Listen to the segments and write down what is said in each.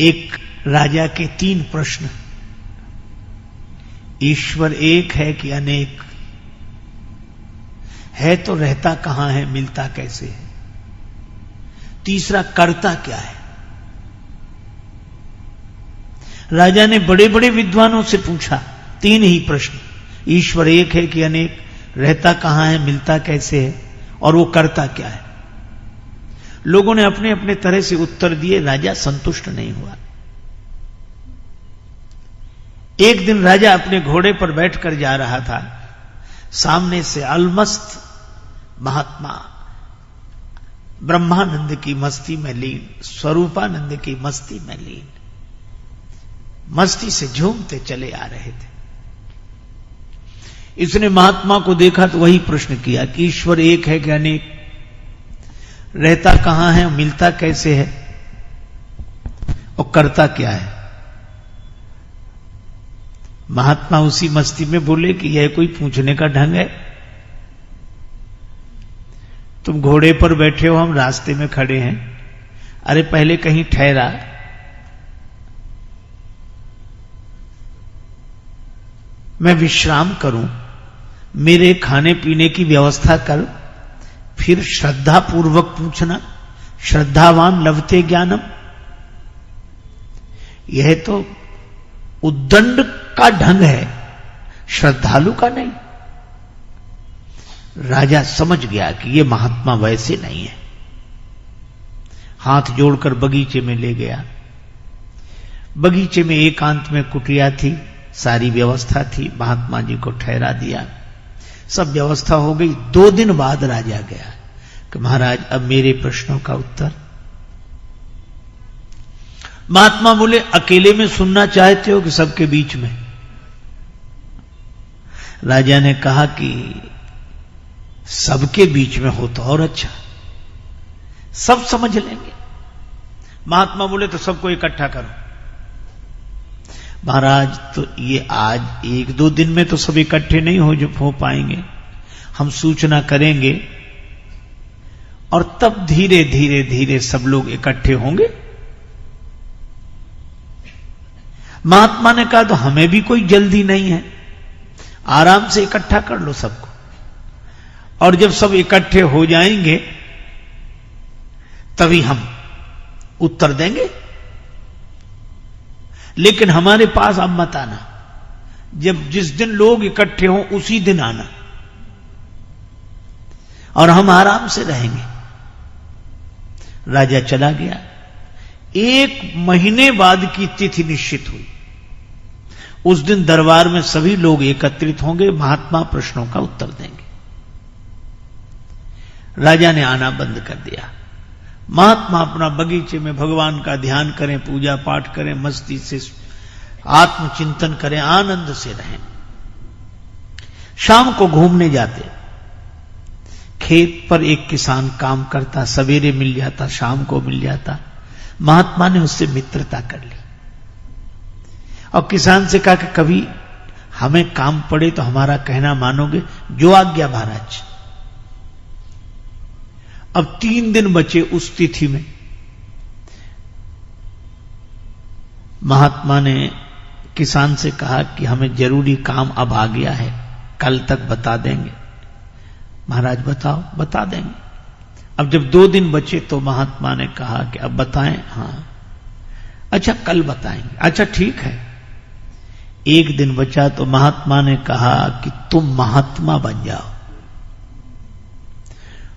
एक राजा के 3 प्रश्न। ईश्वर एक है कि अनेक है, तो रहता कहां है, मिलता कैसे है? तीसरा, करता क्या है? राजा ने बड़े बड़े विद्वानों से पूछा 3 ही प्रश्न। ईश्वर एक है कि अनेक, रहता कहां है, मिलता कैसे है, और वो करता क्या है? लोगों ने अपने अपने तरह से उत्तर दिए। राजा संतुष्ट नहीं हुआ। एक दिन राजा अपने घोड़े पर बैठकर जा रहा था। सामने से अलमस्त महात्मा ब्रह्मानंद की मस्ती में लीन, स्वरूपानंद की मस्ती में लीन, मस्ती से झूमते चले आ रहे थे। इसने महात्मा को देखा तो वही प्रश्न किया कि ईश्वर एक है कि अनेक, रहता कहां है, मिलता कैसे है, और करता क्या है? महात्मा उसी मस्ती में बोले कि यह कोई पूछने का ढंग है? तुम घोड़े पर बैठे हो, हम रास्ते में खड़े हैं। अरे पहले कहीं ठहरा, मैं विश्राम करूं, मेरे खाने पीने की व्यवस्था कर, फिर श्रद्धा पूर्वक पूछना। श्रद्धावान लभते ज्ञानम। यह तो उद्दंड का ढंग है, श्रद्धालु का नहीं। राजा समझ गया कि यह महात्मा वैसे नहीं है। हाथ जोड़कर बगीचे में ले गया। बगीचे में एकांत में कुटिया थी, सारी व्यवस्था थी। महात्मा जी को ठहरा दिया, सब व्यवस्था हो गई। 2 दिन बाद राजा गया कि महाराज अब मेरे प्रश्नों का उत्तर। महात्मा बोले अकेले में सुनना चाहते हो कि सबके बीच में? राजा ने कहा कि सबके बीच में हो तो और अच्छा, सब समझ लेंगे। महात्मा बोले तो सबको इकट्ठा करो। महाराज तो ये आज 1-2 दिन में तो सब इकट्ठे नहीं हो पाएंगे, हम सूचना करेंगे और तब धीरे धीरे धीरे सब लोग इकट्ठे होंगे। महात्मा ने कहा तो हमें भी कोई जल्दी नहीं है, आराम से इकट्ठा कर लो सबको, और जब सब इकट्ठे हो जाएंगे तभी हम उत्तर देंगे। लेकिन हमारे पास अब मत आना, जब जिस दिन लोग इकट्ठे हों उसी दिन आना, और हम आराम से रहेंगे। राजा चला गया। 1 महीने बाद की तिथि निश्चित हुई। उस दिन दरबार में सभी लोग एकत्रित होंगे, महात्मा प्रश्नों का उत्तर देंगे। राजा ने आना बंद कर दिया। महात्मा अपना बगीचे में भगवान का ध्यान करें, पूजा पाठ करें, मस्ती से आत्मचिंतन करें, आनंद से रहें। शाम को घूमने जाते। खेत पर एक किसान काम करता, सवेरे मिल जाता, शाम को मिल जाता। महात्मा ने उससे मित्रता कर ली और किसान से कहा कि कभी हमें काम पड़े तो हमारा कहना मानोगे? जो आज्ञा महाराज। अब 3 दिन बचे उस तिथि में। महात्मा ने किसान से कहा कि हमें जरूरी काम अब आ गया है, कल तक बता देंगे? महाराज बताओ। बता देंगे। अब जब 2 दिन बचे तो महात्मा ने कहा कि अब बताएं? हाँ। अच्छा कल बताएंगे। अच्छा ठीक है। 1 दिन बचा तो महात्मा ने कहा कि तुम महात्मा बन जाओ।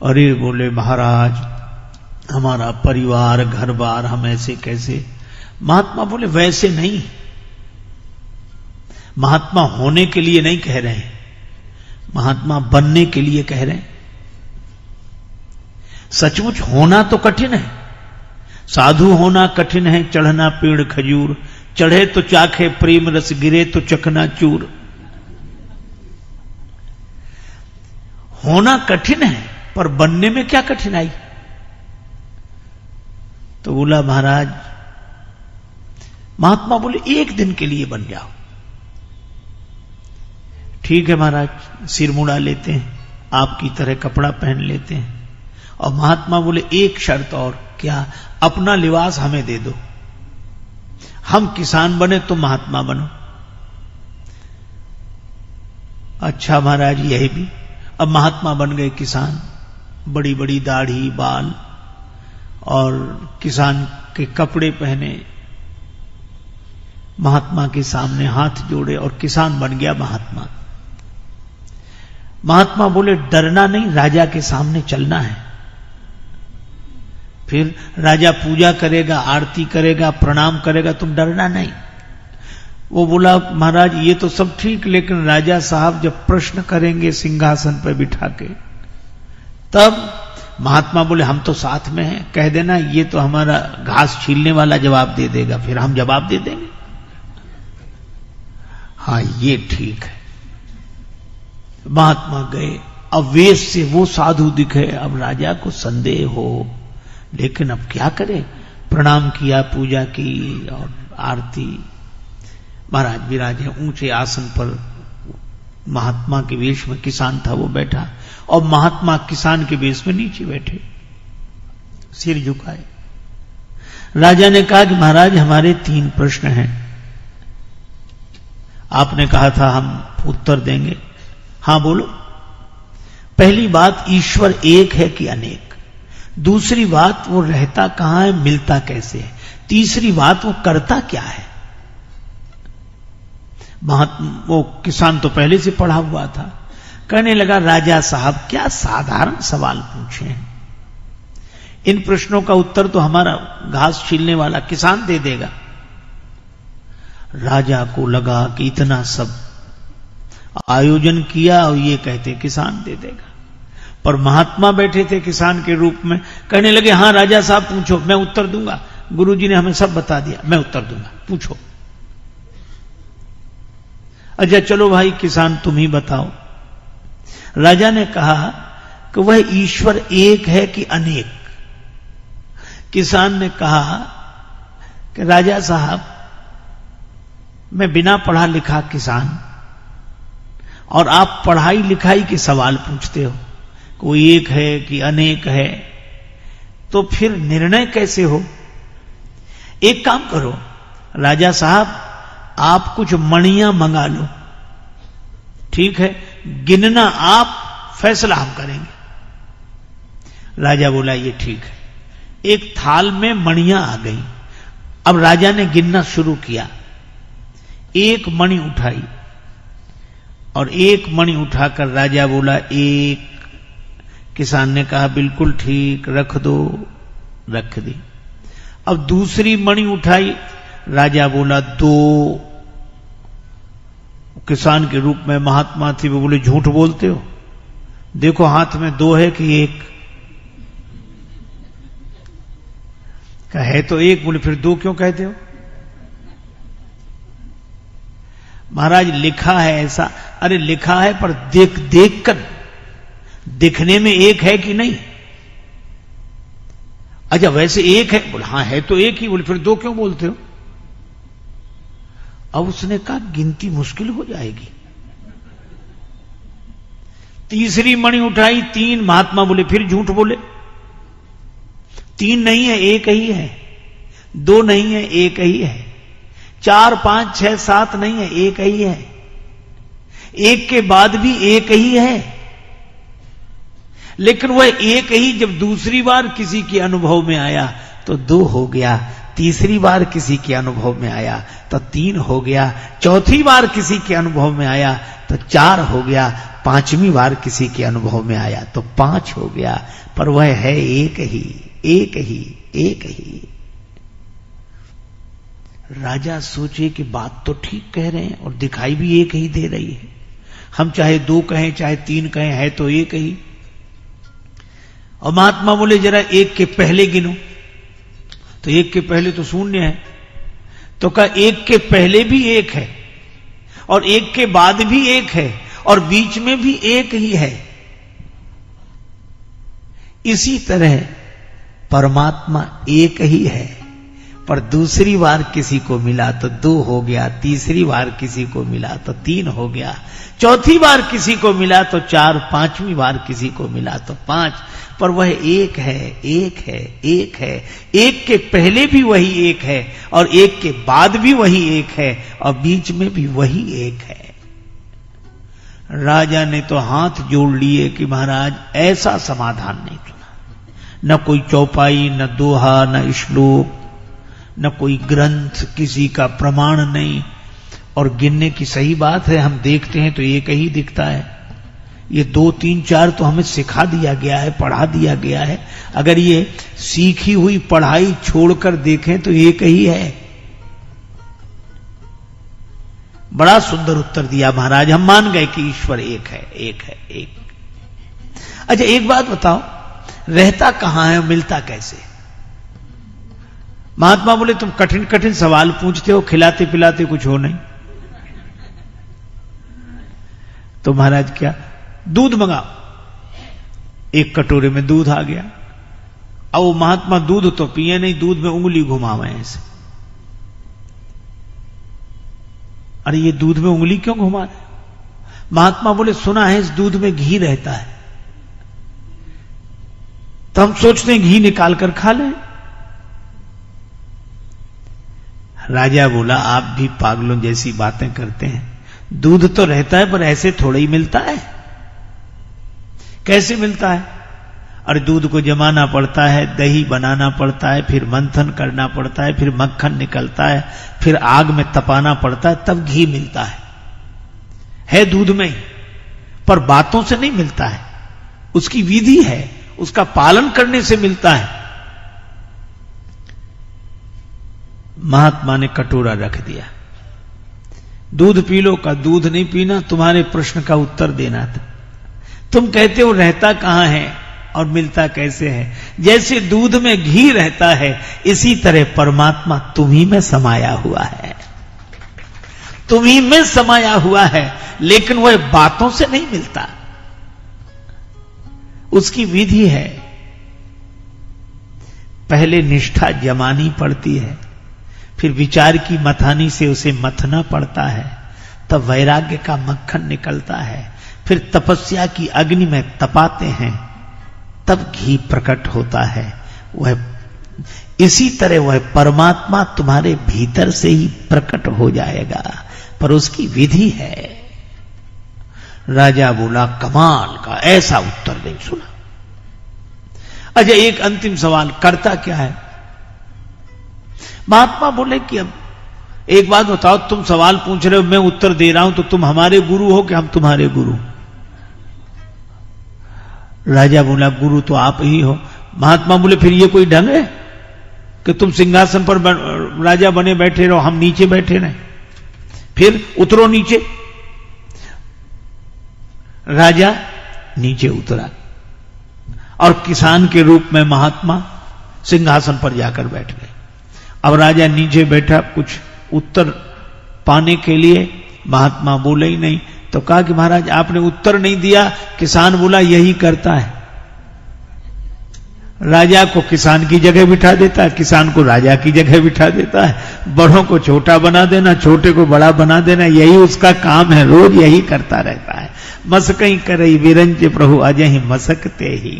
अरे बोले महाराज हमारा परिवार घर बार, हम ऐसे कैसे? महात्मा बोले वैसे नहीं, महात्मा होने के लिए नहीं कह रहे हैं, महात्मा बनने के लिए कह रहे हैं। सचमुच होना तो कठिन है, साधु होना कठिन है। चढ़ना पेड़ खजूर, चढ़े तो चाखे प्रेम रस, गिरे तो चकना चूर। होना कठिन है, पर बनने में क्या कठिनाई? तो बोला महाराज, महात्मा बोले 1 दिन के लिए बन जाओ। ठीक है महाराज। सिर मुड़ा लेते हैं, आपकी तरह कपड़ा पहन लेते हैं। और महात्मा बोले एक शर्त और। क्या? अपना लिबास हमें दे दो। हम किसान बने तो महात्मा बनो। अच्छा महाराज, यही भी। अब महात्मा बन गए किसान, बड़ी बड़ी दाढ़ी बाल और किसान के कपड़े पहने, महात्मा के सामने हाथ जोड़े और किसान बन गया महात्मा। महात्मा बोले डरना नहीं, राजा के सामने चलना है। फिर राजा पूजा करेगा, आरती करेगा, प्रणाम करेगा, तुम डरना नहीं। वो बोला महाराज ये तो सब ठीक, लेकिन राजा साहब जब प्रश्न करेंगे सिंहासन पर बिठा के, तब महात्मा बोले हम तो साथ में हैं, कह देना ये तो हमारा घास छीलने वाला जवाब दे देगा, फिर हम जवाब दे देंगे। हाँ ये ठीक है। महात्मा गए, अब वेश से वो साधु दिखे, अब राजा को संदेह हो, लेकिन अब क्या करे, प्रणाम किया, पूजा की और आरती। महाराज विराजे ऊंचे आसन पर, महात्मा के वेश में किसान था वो बैठा, और महात्मा किसान के वेश में नीचे बैठे, सिर झुकाए। राजा ने कहा कि महाराज हमारे 3 प्रश्न हैं, आपने कहा था हम उत्तर देंगे। हां बोलो। पहली बात, ईश्वर एक है कि अनेक? दूसरी बात, वो रहता कहां है, मिलता कैसे है? तीसरी बात, वो करता क्या है? वो किसान तो पहले से पढ़ा हुआ था, कहने लगा राजा साहब क्या साधारण सवाल पूछे हैं, इन प्रश्नों का उत्तर तो हमारा घास छीलने वाला किसान दे देगा। राजा को लगा कि इतना सब आयोजन किया और ये कहते किसान दे देगा, पर महात्मा बैठे थे किसान के रूप में, कहने लगे हां राजा साहब पूछो, मैं उत्तर दूंगा, गुरुजी ने हमें सब बता दिया, मैं उत्तर दूंगा, पूछो। अच्छा चलो भाई किसान तुम ही बताओ। राजा ने कहा कि वह ईश्वर एक है कि अनेक? किसान ने कहा कि राजा साहब मैं बिना पढ़ा लिखा किसान, और आप पढ़ाई लिखाई के सवाल पूछते हो, कोई एक है कि अनेक है, तो फिर निर्णय कैसे हो? एक काम करो राजा साहब, आप कुछ मणियां मंगा लो, ठीक है, गिनना आप, फैसला हम करेंगे। राजा बोला ये ठीक है। एक थाल में मणियां आ गई, अब राजा ने गिनना शुरू किया, एक मणि उठाई, और एक मणि उठाकर राजा बोला 1। किसान ने कहा बिल्कुल ठीक, रख दो, रख दी। अब दूसरी मणि उठाई, राजा बोला 2। किसान के रूप में महात्मा थी, वो बोले झूठ बोलते हो, देखो हाथ में 2 है कि 1? कहा है तो 1। बोले फिर 2 क्यों कहते हो? महाराज लिखा है ऐसा। अरे लिखा है पर देख देख कर, दिखने में 1 है कि नहीं? अच्छा वैसे 1 है? बोले हाँ है तो 1 ही। बोले फिर 2 क्यों बोलते हो? अब उसने कहा गिनती मुश्किल हो जाएगी। तीसरी मणि उठाई, 3। महात्मा बोले फिर झूठ बोले, 3 नहीं है 1 ही है, 2 नहीं है 1 ही है, 4, 5, 6, 7 नहीं है 1 ही है, 1 के बाद भी 1 ही है। लेकिन वह 1 ही जब दूसरी बार किसी के अनुभव में आया तो 2 हो गया, तीसरी बार किसी के अनुभव में आया तो 3 हो गया, चौथी बार किसी के अनुभव में आया तो 4 हो गया, 5वीं बार किसी के अनुभव में आया तो 5 हो गया, पर वह है 1 ही, 1 ही, 1 ही। राजा सोचे कि बात तो ठीक कह रहे हैं और दिखाई भी 1 ही दे रही है, हम चाहे 2 कहें चाहे 3 कहें, है तो 1 ही। और महात्मा बोले जरा 1 के पहले गिनो, तो 1 के पहले तो 0 है, तो कहा 1 के पहले भी 1 है और 1 के बाद भी 1 है और बीच में भी 1 ही है। इसी तरह परमात्मा 1 ही है, पर दूसरी बार किसी को मिला तो 2 हो गया, तीसरी बार किसी को मिला तो 3 हो गया, चौथी बार किसी को मिला तो 4, 5वीं बार किसी को मिला तो 5। पर वह एक है, एक है, एक है, एक के पहले भी वही एक है और एक के बाद भी वही एक है और बीच में भी वही एक है। राजा ने तो हाथ जोड़ लिए कि महाराज ऐसा समाधान नहीं सुना। न कोई चौपाई, न दोहा, न श्लोक, न कोई ग्रंथ, किसी का प्रमाण नहीं। और गिनने की सही बात है, हम देखते हैं तो एक ही दिखता है। ये 2, 3, 4 तो हमें सिखा दिया गया है, पढ़ा दिया गया है। अगर ये सीखी हुई पढ़ाई छोड़कर देखें तो एक ही है। बड़ा सुंदर उत्तर दिया महाराज, हम मान गए कि ईश्वर एक है, एक है, एक। अच्छा एक बात बताओ, रहता कहां है, मिलता कैसे? महात्मा बोले तुम कठिन कठिन सवाल पूछते हो, खिलाते पिलाते कुछ हो नहीं। तो महाराज क्या, दूध मंगाओ। एक कटोरे में दूध आ गया। अब वो महात्मा दूध तो पिए नहीं, दूध में उंगली घुमावे ऐसे। अरे ये दूध में उंगली क्यों घुमा रहे? महात्मा बोले सुना है इस दूध में घी रहता है, तो हम सोचते हैं घी निकाल कर खा लें। राजा बोला आप भी पागलों जैसी बातें करते हैं। दूध तो रहता है पर ऐसे थोड़ा ही मिलता है। कैसे मिलता है? और दूध को जमाना पड़ता है, दही बनाना पड़ता है, फिर मंथन करना पड़ता है, फिर मक्खन निकलता है, फिर आग में तपाना पड़ता है, तब घी मिलता है दूध में ही। पर बातों से नहीं मिलता है, उसकी विधि है, उसका पालन करने से मिलता है। महात्मा ने कटोरा रख दिया। दूध पी लो का दूध नहीं पीना, तुम्हारे प्रश्न का उत्तर देना था। तुम कहते हो रहता कहां है और मिलता कैसे है? जैसे दूध में घी रहता है, इसी तरह परमात्मा तुम्ही में समाया हुआ है, तुम्ही में समाया हुआ है, लेकिन वह बातों से नहीं मिलता, उसकी विधि है। पहले निष्ठा जमानी पड़ती है, फिर विचार की मथानी से उसे मथना पड़ता है, तब वैराग्य का मक्खन निकलता है, फिर तपस्या की अग्नि में तपाते हैं, तब घी प्रकट होता है। वह इसी तरह वह परमात्मा तुम्हारे भीतर से ही प्रकट हो जाएगा, पर उसकी विधि है। राजा बोला कमाल का, ऐसा उत्तर नहीं सुना। अच्छा एक अंतिम सवाल, करता क्या है? महात्मा बोले कि अब एक बात बताओ, तुम सवाल पूछ रहे हो, मैं उत्तर दे रहा हूं, तो तुम हमारे गुरु हो कि हम तुम्हारे गुरु? राजा बोला गुरु तो आप ही हो। महात्मा बोले फिर ये कोई ढंग है कि तुम सिंहासन पर राजा बने बैठे रहो, हम नीचे बैठे रहे? फिर उतरो नीचे। राजा नीचे उतरा और किसान के रूप में महात्मा सिंहासन पर जाकर बैठ गए। अब राजा नीचे बैठा, कुछ उत्तर पाने के लिए महात्मा बोले ही नहीं, तो कहा कि महाराज आपने उत्तर नहीं दिया। किसान बोला यही करता है, राजा को किसान की जगह बिठा देता है, किसान को राजा की जगह बिठा देता है, बड़ों को छोटा बना देना, छोटे को बड़ा बना देना, यही उसका काम है, रोज यही करता रहता है। मसकई करई विरंज प्रभु अजहि मसकते ही।